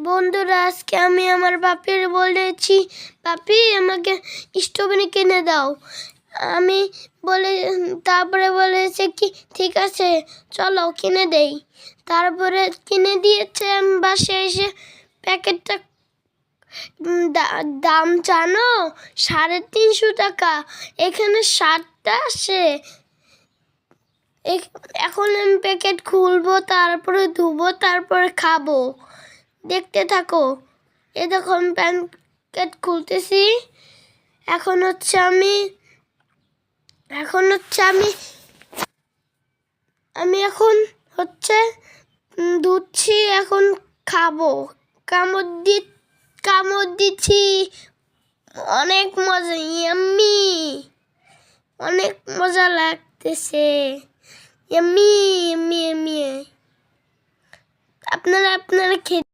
বন্ধুরা, আজকে আমি আমার বাপির বলেছি, বাপি আমাকে স্ট্রবেরি কিনে দাও। আমি বলে তারপরে বলেছে কি ঠিক আছে চলো কিনে দেই। তারপরে কিনে দিয়েছে। আমি বাসায় এসে প্যাকেটটা দাম জানো 350 টাকা। এখানে 7টা আসে। এখন আমি প্যাকেট খুলবো, তারপরে ধুবো, তারপরে খাবো। দেখতে থাকো। এ দেখো আমি প্যাকেট খুলতেছি। এখন হচ্ছে আমি এখন হচ্ছে ধুচ্ছি, এখন খাবো। কামড় দিচ্ছি। অনেক মজা, ইয়াম্মি, অনেক মজা লাগতেছে। Yummy yummy yummy. আপনারা খেতে